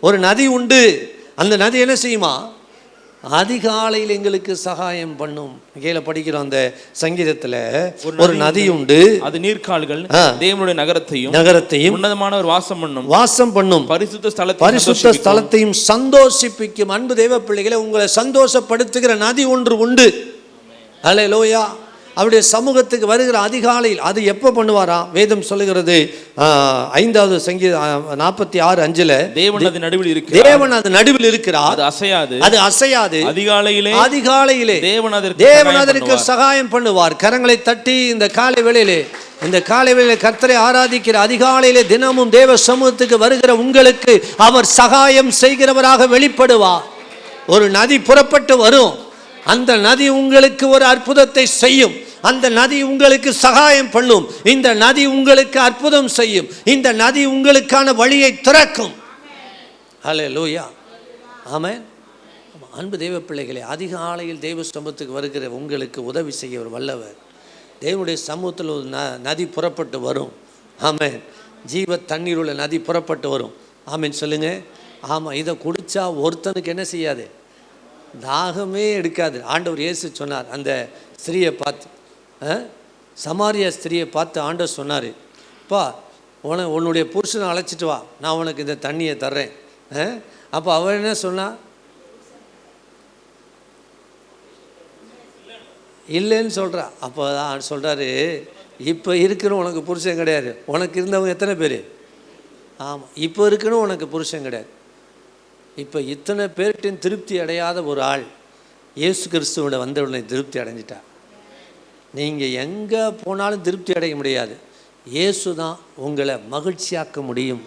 ஒரு நதி உண்டு. அந்த நதி என்ன செய்யுமா? அதிகாலையில் எங்களுக்கு சகாயம் பண்ணும். கீழே படிக்கிறோம் அந்த சங்கீதத்தில், ஒரு நதி உண்டு, அது நீர்க்கால்கள் தேவனுடைய நகரத்தையும் உன்னதமான ஒரு வாசம் பண்ணும் பரிசுத்த ஸ்தலத்தையும் சந்தோஷிப்பிக்கும். அன்பு தேவ பிள்ளைகளை, உங்களை சந்தோஷப்படுத்துகிற நதி ஒன்று உண்டு. அல்லேலூயா. அவருடைய சமூகத்துக்கு வருகிற அதிகாலையில் அது எப்போ பண்ணுவாராம்? வேதம் சொல்லுகிறது 5வது சங்கீதம் 46:5 தேவன் அது நடுவில் இருக்கிறார். தேவன் அது நடுவில் இருக்கிறார், அது அசையாது, அது அசையாது. அதிகாலையிலே தேவன் அதற்கு சகாயம் பண்ணுவார். கரங்களை தட்டி இந்த காலை வேளையிலே கர்த்தரை ஆராதிக்கிற அதிகாலையிலே தினமும் தேவ சமூகத்துக்கு வருகிற உங்களுக்கு அவர் சகாயம் செய்கிறவராக வெளிப்படுவார். ஒரு நதி புறப்பட்டு வரும், அந்த நதி உங்களுக்கு ஒரு அற்புதத்தை செய்யும், அந்த நதி உங்களுக்கு சகாயம் பண்ணும், இந்த நதி உங்களுக்கு அற்புதம் செய்யும், இந்த நதி உங்களுக்கான வழியை திறக்கும். ஹல்லேலூயா, ஆமென். அன்பு தேவ பிள்ளைகளே, அதிகாலையில் தேவ சமூகத்துக்கு வருகிற உங்களுக்கு உதவி செய்ய ஒரு வல்லவர். தேவனுடைய சமூகத்தில் ஒரு நதி புறப்பட்டு வரும். ஆமென். ஜீவ தண்ணீர் உள்ள நதி புறப்பட்டு வரும். ஆமென் சொல்லுங்க. ஆமாம், இதை குடித்தா ஒருத்தனுக்கு என்ன செய்யாது? தாகமே எடுக்காது. ஆண்டவர் இயேசு சொன்னார், அந்த ஸ்திரீயை பார்த்து, சமாரியா ஸ்திரீயை பார்த்து ஆண்டவர் சொன்னார், பா உன்னுடைய புருஷனை அழைச்சிட்டு வா, நான் உனக்கு இந்த தண்ணியை தர்றேன். அப்போ அவர் என்ன சொன்னா? இல்லைன்னு சொல்கிறா. அப்போ தான் சொல்கிறாரு, இப்போ இருக்கணும் உனக்கு புருஷன் கிடையாது, உனக்கு இருந்தவங்க எத்தனை பேர்? ஆமாம், இப்போ இருக்கணும் உனக்கு புருஷன் கிடையாது. இப்போ இத்தனை பேர்கிட்டையும் திருப்தி அடையாத ஒரு ஆள் இயேசு கிறிஸ்துவோட வந்தவுடனே திருப்தி அடைஞ்சிட்டார். நீங்கள் எங்கே போனாலும் திருப்தி அடைய முடியாது, இயேசு தான் உங்களை மகிழ்ச்சியாக்க முடியும்.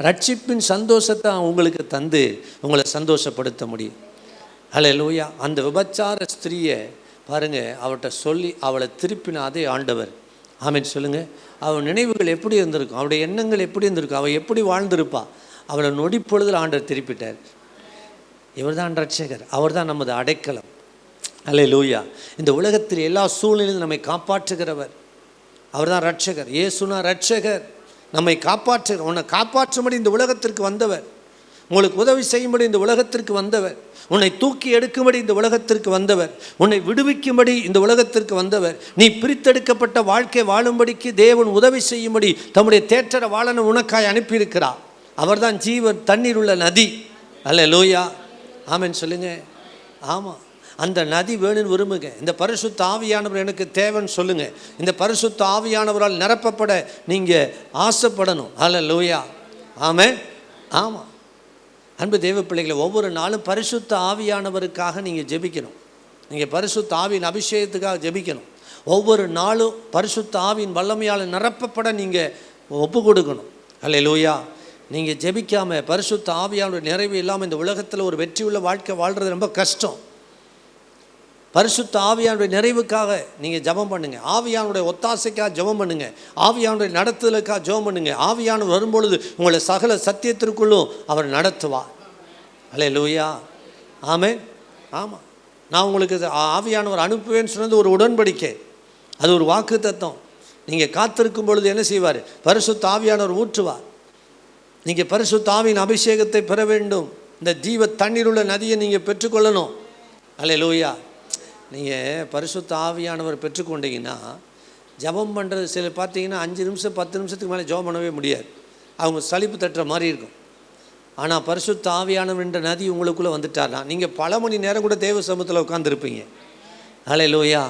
ரட்சிப்பின் சந்தோஷத்தை உங்களுக்கு தந்து உங்களை சந்தோஷப்படுத்த முடியும். ஹல்லேலூயா. அந்த விபச்சார ஸ்திரீயை பாருங்க, அவர்கிட்ட சொல்லி அவளை திருப்பின அதே ஆண்டவர். ஆமென் சொல்லுங்க. அவள் நினைவுகள் எப்படி இருந்திருக்கும், அவளுடைய எண்ணங்கள் எப்படி இருந்திருக்கும், அவள் எப்படி வாழ்ந்திருப்பா, அவளை நொடிப்பொழுதில் ஆண்டவர் திருப்பிட்டார். இவர் தான் ரட்சகர், அவர் தான் நமது அடைக்கலம். ஹல்லேலூயா. இந்த உலகத்தில் எல்லா சூழ்நிலையிலும் நம்மை காப்பாற்றுகிறவர் அவர் தான் ரட்சகர். இயேசுனா ரட்சகர், நம்மை காப்பாற்றுகிறார். உன்னை காப்பாற்றும்படி இந்த உலகத்திற்கு வந்தவர், உங்களுக்கு உதவி செய்யும்படி இந்த உலகத்திற்கு வந்தவர், உன்னை தூக்கி எடுக்கும்படி இந்த உலகத்திற்கு வந்தவர், உன்னை விடுவிக்கும்படி இந்த உலகத்திற்கு வந்தவர், நீ பிரித்தெடுக்கப்பட்ட வாழ்க்கை வாழும்படிக்கு தேவன் உதவி செய்யும்படி தம்முடைய தேற்றர வாழனை உனக்காய் அனுப்பியிருக்கிறார். அவர் தான் ஜீவன் தண்ணீர் உள்ள நதி. ஹல்லேலூயா, ஆமென் சொல்லுங்க. ஆமாம், அந்த நதி வேணும்னு விரும்புங்க. இந்த பரிசுத்த ஆவியானவர் எனக்கு தேவைன்னு சொல்லுங்க. இந்த பரிசுத்த ஆவியானவரால் நிரப்பப்பட நீங்கள் ஆசைப்படணும். ஹல்லேலூயா, ஆமென். ஆமாம், அன்பு தேவ பிள்ளைகளை, ஒவ்வொரு நாளும் பரிசுத்த ஆவியானவருக்காக நீங்கள் ஜெபிக்கணும். நீங்கள் பரிசுத்த ஆவியின் அபிஷேகத்துக்காக ஜெபிக்கணும். ஒவ்வொரு நாளும் பரிசுத்த ஆவியின் வல்லமையால் நிரப்பப்பட நீங்கள் ஒப்பு கொடுக்கணும். ஹல்லேலூயா. நீங்கள் ஜெபிக்காமல் பரிசுத்த ஆவியானோட நிறைவு இல்லாமல் இந்த உலகத்தில் ஒரு வெற்றியுள்ள வாழ்க்கை வாழ்கிறது ரொம்ப கஷ்டம். பரிசுத்த ஆவியானுடைய நிறைவுக்காக நீங்கள் ஜெபம் பண்ணுங்கள். ஆவியானுடைய ஒத்தாசைக்காக ஜெபம் பண்ணுங்கள். ஆவியானுடைய நடத்துதலுக்காக ஜெபம் பண்ணுங்கள். ஆவியானவர் வரும்பொழுது உங்களை சகல சத்தியத்திற்குள்ளும் அவர் நடத்துவார். ஹல்லேலூயா, ஆமென். ஆமாம், நான் உங்களுக்கு ஆவியானவர் அனுப்புவேன்னு சொன்னது ஒரு உடன்படிக்கை, அது ஒரு வாக்கு தத்தம். நீங்கள் காத்திருக்கும் பொழுது என்ன செய்வார்? பரிசுத்த ஆவியானவர் ஊற்றுவார். நீங்கள் பரிசுத்த ஆவியின் அபிஷேகத்தை பெற வேண்டும். இந்த ஜீவ தண்ணீர் உள்ள நதியை நீங்கள் பெற்றுக்கொள்ளணும். ஹல்லேலூயா. நீங்கள் பரிசுத்த ஆவியானவர் பெற்றுக்கொண்டீங்கன்னா ஜபம் பண்ணுறது சிலர் பார்த்தீங்கன்னா 5 நிமிஷம் 10 நிமிஷத்துக்கு மேலே ஜபம் பண்ணவே முடியாது, அவங்க சலிப்பு தட்டுற மாதிரி இருக்கும். ஆனால் பரிசுத்த ஆவியானவர் என்ற நதி உங்களுக்குள்ளே வந்துட்டார்னா நீங்கள் பல மணி நேரம் கூட தேவ சமூகத்தில் உட்காந்துருப்பீங்க. ஹல்லேலூயா.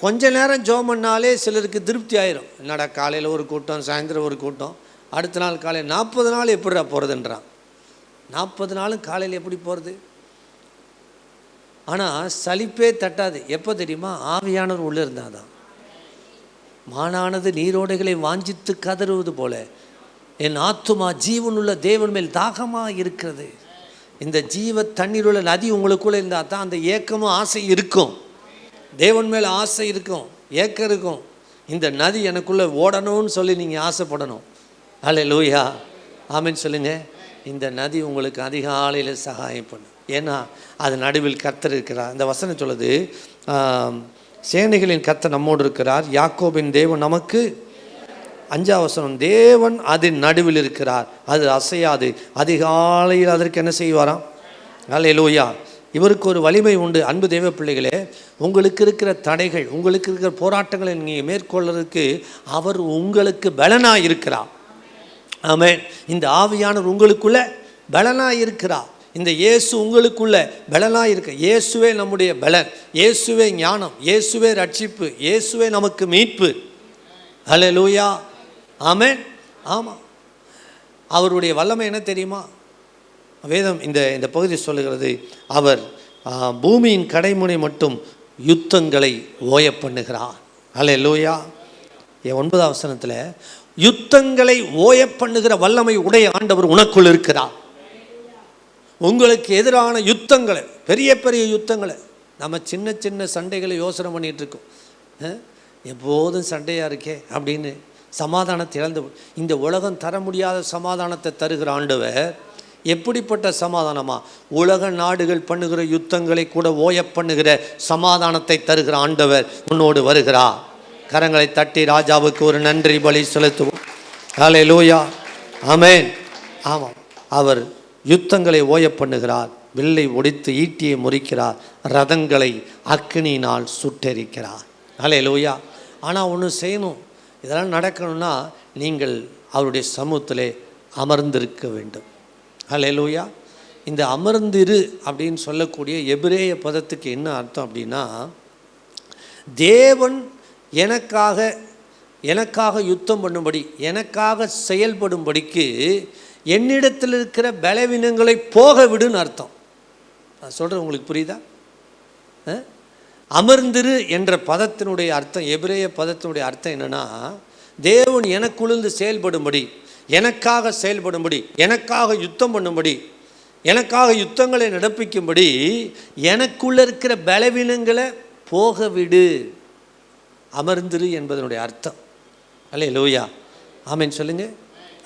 கொஞ்ச நேரம் ஜபம் பண்ணாலே சிலருக்கு திருப்தி ஆயிரும். என்னடா காலையில் ஒரு கூட்டம், சாயந்தரம் ஒரு கூட்டம், அடுத்த நாள் காலையில் 40 நாள் எப்படிடா போகிறதுன்றான். 40 நாளும் காலையில் எப்படி போகிறது? ஆனால் சலிப்பே தட்டாது. எப்போ தெரியுமா? ஆவியானவர் உள்ளே இருந்தால் தான். மானானது நீரோடைகளை வாஞ்சித்து கதறுவது போல என் ஆத்துமா ஜீவனுள்ள தேவன் மேல் தாகமாக இருக்கிறது. இந்த ஜீவ தண்ணீருள்ள நதி உங்களுக்குள்ளே இருந்தால் தான் அந்த ஏக்கமும் ஆசை இருக்கும். தேவன் மேல் ஆசை இருக்கும், ஏக்கம் இருக்கும். இந்த நதி எனக்குள்ளே ஓடணும்னு சொல்லி நீங்கள் ஆசைப்படணும். ஹல்லேலூயா, ஆமென் சொல்லுங்கள். இந்த நதி உங்களுக்கு அதிகாலையில் சகாயம் பண்ணும். ஏன்னா அது நடுவில் கர்த்தர் இருக்கிறார். இந்த வசனம் சொல்லுது, சேனைகளின் கர்த்தர் நம்மோடு இருக்கிறார், யாக்கோபின் தேவன் நமக்கு 5ஆம் வசனம், தேவன் அதன் நடுவில் இருக்கிறார், அது அசையாது, அதிகாலையில் அதற்கு என்ன செய்வாராம்? ஹல்லேலூயா. இவருக்கு ஒரு வலிமை உண்டு. அன்பு தேவ பிள்ளைகளே, உங்களுக்கு இருக்கிற தடைகள், உங்களுக்கு இருக்கிற போராட்டங்களை நீங்கள் மேற்கொள்வதற்கு அவர் உங்களுக்கு பலனாக இருக்கிறார். ஆமென். இந்த ஆவியானவர் உங்களுக்குள்ள பலனாக இருக்கிறார். இந்த இயேசு உங்களுக்குள்ள பலனாக இருக்க. இயேசுவே நம்முடைய பலன், இயேசுவே ஞானம், இயேசுவே ரட்சிப்பு, இயேசுவே நமக்கு மீட்பு. ஹல்லேலூயா, ஆமென். ஆமாம், அவருடைய வல்லமை என்ன தெரியுமா? வேதம் இந்த பகுதி சொல்லுகிறது, அவர் பூமியின் கடைமுனை மட்டும் யுத்தங்களை ஓய பண்ணுகிறார். ஹல்லேலூயா. 9ஆம் வசனத்தில் யுத்தங்களை ஓய பண்ணுகிற வல்லமை உடைய ஆண்டவர் உனக்குள் இருக்கிறார். உங்களுக்கு எதிரான யுத்தங்களை, பெரிய பெரிய யுத்தங்களை, நம்ம சின்ன சின்ன சண்டைகளை யோசனை பண்ணிகிட்டு இருக்கோம். எப்போதும் சண்டையாக இருக்கே அப்படின்னு சமாதானத்தை இழந்து, இந்த உலகம் தர முடியாத சமாதானத்தை தருகிற ஆண்டவர் எப்படிப்பட்ட சமாதானமா? உலக நாடுகள் பண்ணுகிற யுத்தங்களை கூட ஓய பண்ணுகிற சமாதானத்தை தருகிற ஆண்டவர் உன்னோடு வருகிறார். கரங்களை தட்டி ராஜாவுக்கு ஒரு நன்றி பலி செலுத்துவோம். ஹல்லேலூயா, ஆமென். ஆமாம், அவர் யுத்தங்களை ஓய பண்ணுகிறார், வில்லை ஒடித்து ஈட்டியை முறிக்கிறார், ரதங்களை அக்கினியினால் சுட்டெரிக்கிறார். ஹல்லேலூயா. ஆனால் ஒன்று செய்யணும், இதெல்லாம் நடக்கணும்னா நீங்கள் அவருடைய சமூகத்திலே அமர்ந்திருக்க வேண்டும். ஹல்லேலூயா. இந்த அமர்ந்திரு அப்படின்னு சொல்லக்கூடிய எபிரேய பதத்துக்கு என்ன அர்த்தம் அப்படின்னா, தேவன் எனக்காக யுத்தம் பண்ணும்படி, எனக்காக செயல்படும்படிக்கு என்னிடத்தில் இருக்கிற பலவீனங்களை போக விடுன்னு அர்த்தம். நான் சொல்கிறேன், உங்களுக்கு புரியுதா? அமர்ந்திரு என்ற பதத்தினுடைய அர்த்தம், எபிரேய பதத்தினுடைய அர்த்தம் என்னென்னா, தேவன் எனக்குள்ளிருந்து செயல்படும்படி, எனக்காக செயல்படும்படி, எனக்காக யுத்தம் பண்ணும்படி, எனக்காக யுத்தங்களை நடப்பிக்கும்படி எனக்குள்ள இருக்கிற பலவீனங்களை போக விடு. அமர்ந்திரு என்பதனுடைய அர்த்தம். ஹல்லேலூயா, ஆமென் சொல்லுங்க.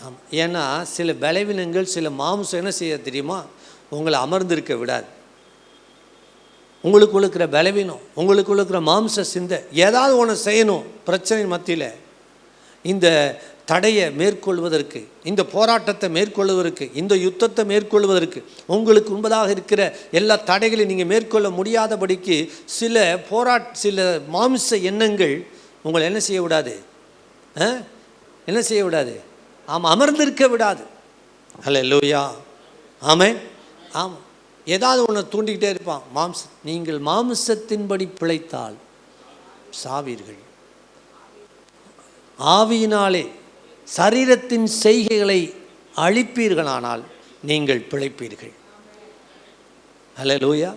ஆமாம், ஏன்னா சில பலவீனங்கள், சில மாம்சம் என்ன செய்ய தெரியுமா? உங்களை அமர்ந்திருக்க விடாது. உங்களுக்கு இருக்கிற பலவீனம், உங்களுக்கு இருக்கிற மாம்ச சிந்தை ஏதாவது ஒன்று செய்யணும். பிரச்சனை மத்தியில் இந்த தடையை மேற்கொள்வதற்கு, இந்த போராட்டத்தை மேற்கொள்வதற்கு, இந்த யுத்தத்தை மேற்கொள்வதற்கு, உங்களுக்கு உண்பதாக இருக்கிற எல்லா தடைகளையும் நீங்கள் மேற்கொள்ள முடியாதபடிக்கு சில மாம்ச எண்ணங்கள் உங்களை என்ன செய்ய விடாது? என்ன செய்ய விடாது? ஆமாம், அமர்ந்திருக்க விடாது. ஹல்லேலூயா, ஆமென். ஆமாம், ஏதாவது ஒன்று தூண்டிக்கிட்டே இருப்பான். நீங்கள் மாம்சத்தின்படி பிழைத்தால் சாவீர்கள், ஆவியினாலே சரீரத்தின் செய்கைகளை அழிப்பீர்களானால் நீங்கள் பிழைப்பீர்கள். ஹல்லேலூயா.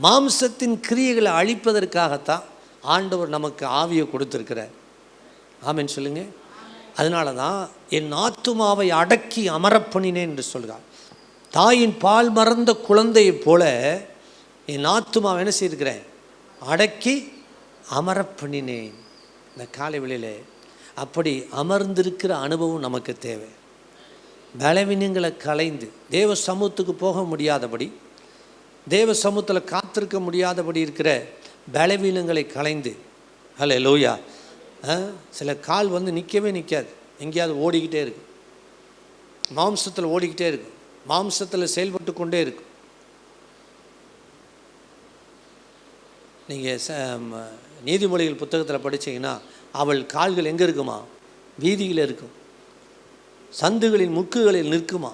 மாம்சத்தின் கிரியைகளை அழிப்பதற்காகத்தான் ஆண்டவர் நமக்கு ஆவியை கொடுத்திருக்கிறார். ஆமென் சொல்லுங்க. அதனால தான் என் ஆத்துமாவை அடக்கி அமரப்பண்ணினேன் என்று சொல்கிறார். தாயின் பால் மறந்த குழந்தையைப் போல என் ஆத்துமாவை என்ன செய்திருக்கிறேன்? அடக்கி அமரப்பண்ணினேன். இந்த காலை வேளையிலே அப்படி அமர்ந்திருக்கிற அனுபவம் நமக்கு தேவை. பலவீனங்களை களைந்து தேவ சமூகத்துக்கு போக முடியாதபடி, தேவ சமூகத்தில் காத்திருக்க முடியாதபடி இருக்கிற பலவீனங்களை களைந்து, ஹல்லேலூயா. சில கால் நிற்கவே நிற்காது, எங்கேயாவது ஓடிக்கிட்டே இருக்கு, மாம்சத்தில் ஓடிக்கிட்டே இருக்கு, மாம்சத்தில் செயல்பட்டு கொண்டே இருக்கு. நீங்கள் நீதிமொழிகள் புத்தகத்தில் படித்தீங்கன்னா, அவள் கால்கள் எங்கே இருக்குமா? வீதியில் இருக்கும், சந்துகளின் முக்குகளில் நிற்குமா.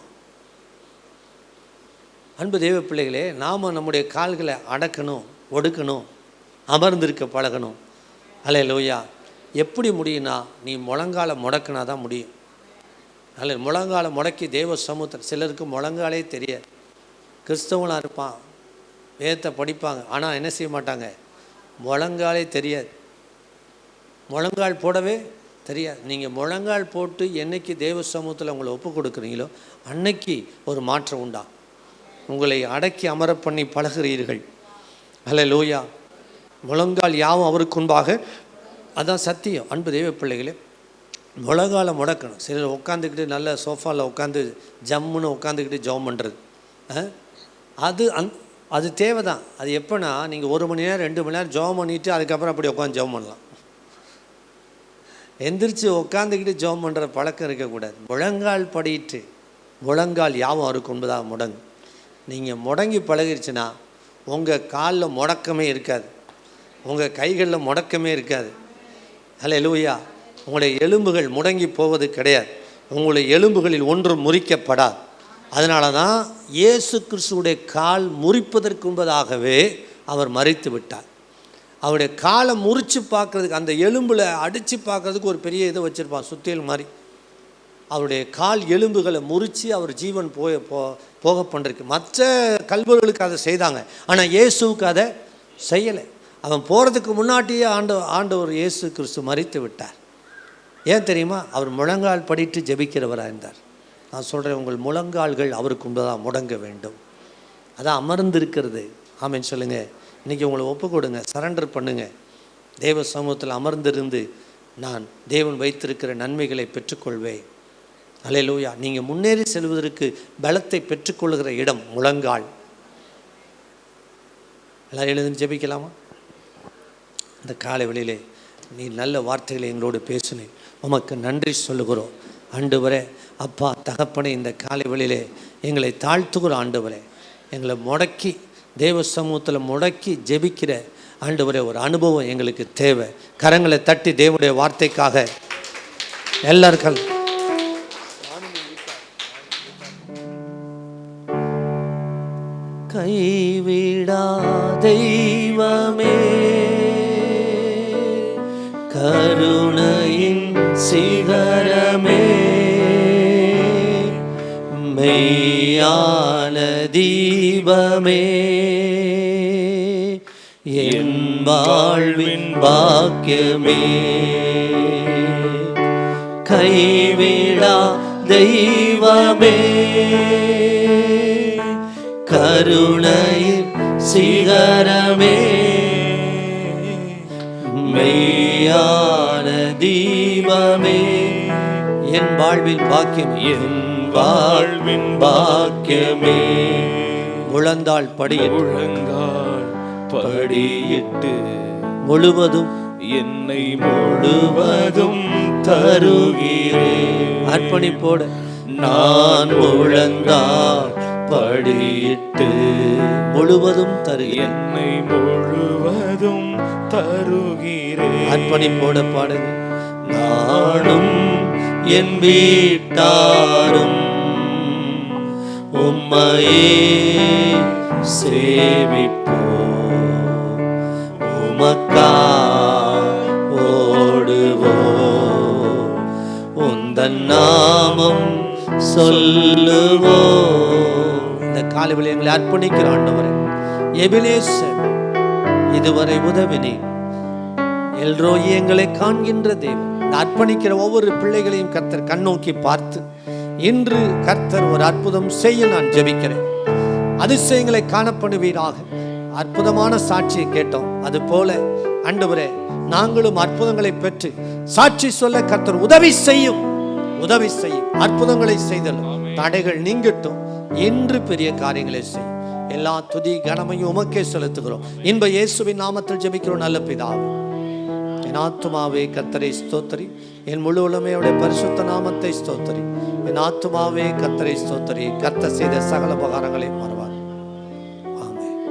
அன்பு தேவ பிள்ளைகளே, நாம் நம்முடைய கால்களை அடக்கணும், ஒடுக்கணும், அமர்ந்திருக்க பழகணும். ஹல்லேலூயா. எப்படி முடியும்னா, நீ முழங்கால முடக்கினா தான் முடியும். அல்ல, முழங்கால முடக்கி தேவ சமூகத்தில், சிலருக்கு முழங்காலே தெரியாது. கிறிஸ்தவனாக இருப்பான், வேதத்தை படிப்பாங்க, ஆனால் என்ன செய்ய மாட்டாங்க? முழங்காலே தெரியாது, முழங்கால் போடவே தெரியாது. நீங்கள் முழங்கால் போட்டு என்னைக்கு தேவ சமூகத்தில் உங்களை ஒப்பு கொடுக்குறீங்களோ அன்னைக்கு ஒரு மாற்றம் உண்டா. உங்களை அடக்கி அமர பண்ணி பழகிறீர்கள். ஹல்லேலூயா. முழங்கால் யாவும் அவருக்கு முன்பாக, அதான் சத்தியம். அன்பு தெய்வ பிள்ளைகளே, முழங்கால முடக்கணும். சிலர் உட்காந்துக்கிட்டு நல்ல சோஃபாவில் உட்காந்து ஜம்முன்னு உட்காந்துக்கிட்டு ஜெபம் பண்ணுறது, அது தேவை தான். அது எப்போனா, நீங்கள் 1 மணி நேரம் 2 மணி நேரம் ஜெபம் பண்ணிவிட்டு அதுக்கப்புறம் அப்படி உட்காந்து ஜெபம் பண்ணலாம். எந்திரிச்சு உட்காந்துக்கிட்டு ஜெபம் பண்ணுற பழக்கம் இருக்கக்கூடாது. முழங்கால் படிட்டு முழங்கால் யாவும் அவருக்கு முன்பதாக முடங்கு. நீங்கள் முடங்கி பழகிருச்சுன்னா உங்கள் காலில் முடக்கமே இருக்காது, உங்கள் கைகளில் முடக்கமே இருக்காது. ஹல்லேலூயா. உங்களுடைய எலும்புகள் முடங்கி போவது கிடையாது, உங்களுடைய எலும்புகளில் ஒன்றும் முறிக்கப்படாது. அதனால தான் இயேசு கிறிஸ்துவுடைய கால் முறிப்பதற்கு முன்பதாகவே அவர் மரித்து விட்டார். அவருடைய காலை முறித்து பார்க்குறதுக்கு, அந்த எலும்பில் அடித்து பார்க்குறதுக்கு ஒரு பெரிய இதை வச்சுருப்பான், சுத்தியல் மாதிரி. அவருடைய கால் எலும்புகளை முறித்து அவர் ஜீவன் போக பண்ணுறதுக்கு. மற்ற கல்வர்களுக்கு அதை செய்தாங்க, ஆனால் இயேசுவுக்கு அதை செய்யலை. அவன் போகிறதுக்கு முன்னாடியே ஆண்டவர் இயேசு கிறிஸ்து மரித்து விட்டார். ஏன் தெரியுமா? அவர் முழங்கால் படிட்டு ஜெபிக்கிறவராக இருந்தார். நான் சொல்கிறேன், உங்கள் முழங்கால்கள் அவருக்கு முன்பதாக முடங்க வேண்டும். அதான் அமர்ந்திருக்கிறது. ஆமென் சொல்லுங்கள். இன்றைக்கி உங்களை ஒப்பு கொடுங்க, சரண்டர் பண்ணுங்கள். தேவ சமூகத்தில் அமர்ந்திருந்து நான் தேவன் வைத்திருக்கிற நன்மைகளை பெற்றுக்கொள்வேன். அல்லேலூயா. நீங்கள் முன்னேறி செல்வதற்கு பலத்தை பெற்றுக்கொள்கிற இடம் முழங்கால். எல்லோரும் எழுந்து ஜெபிக்கலாமா? இந்த காலை வேளையிலே நீ நல்ல வார்த்தைகளை எங்களோடு பேசினேன், உமக்கு நன்றி சொல்லுகிறோம். ஆண்டவரே, அப்பா தகப்பனே, இந்த காலை வேளையிலே எங்களை தாழ்த்துகிற ஆண்டவரே, எங்களை முடக்கி தேவ சமூகத்தில் முடக்கி ஜெபிக்கிற ஆண்டவரே ஒரு அனுபவம் எங்களுக்கு தேவை. கரங்களை தட்டி தேவனுடைய வார்த்தைக்காக எல்லாருக்கும் கைவிடா தெய்வமே, கருணையின் சிகரமே, மெய்யான தீபமே, என் வாழ்வின் பாக்கியமே, கைவிடா தெய்வமே, கருணையின் சிகரமே, மெய்யான தீபமே, என் வாழ்வின் பாக்கியம், என் வாழ்வின் பாக்கியமே. முழந்தாள் படியிட்டு முழுவதும் என்னை முழுவதும் தருகிறேன். அர்ப்பணிப்போடு நான் முழந்தாள் படியிட்டு முழுவதும் தருகிறேன், என்னை முழுவதும் தருகிறேன். அர்ப்பணிப்போட பாடுங்க. நானும் என் வீட்டாரும் உம்மையே சேவிப்போம், உமக்கா ஓடுவோம், உந்தன் நாமம் சொல்லுவோம். இந்த காலையில் எங்களை அர்ப்பணிக்கிற ஆண்டவரே, எபினேசர் இதுவரை உதவினே, எல்ரோயி எங்களை காண்கின்ற தேவன். அர்ப்பணிக்கிற ஒவ்வொரு பிள்ளைகளையும் கர்த்தர் கண்ணோக்கி பார்த்து இன்று கர்த்தர் ஒரு அற்புதம் செய்ய நான் ஜெபிக்கிறேன். அதிசயங்களை காணப்படுவீராக. அற்புதமான சாட்சியை கேட்டோம், அது போல ஆண்டவரே நாங்களும் அற்புதங்களை பெற்று சாட்சி சொல்ல கர்த்தர் உதவி செய்யும். அற்புதங்களை செய்தல் தடைகள் நீங்கட்டும். இன்று பெரிய காரியங்களை செய்யும். எல்லா துதி கனமையும் உமக்கே செலுத்துகிறோம். இன்ப இயேசுவின் நாமத்தில் ஜெபிக்கிறோம் நல்ல பிதாவே. என் ஆத்துமாவே கர்த்தரை ஸ்தோத்திரி, என் முழு உலமையோட பரிசுத்த நாமத்தை ஸ்தோத்திரி. என் ஆத்துமாவே கர்த்தரை ஸ்தோத்திரி, கர்த்தர் செய்த சகல உபகாரங்களை மறவார்.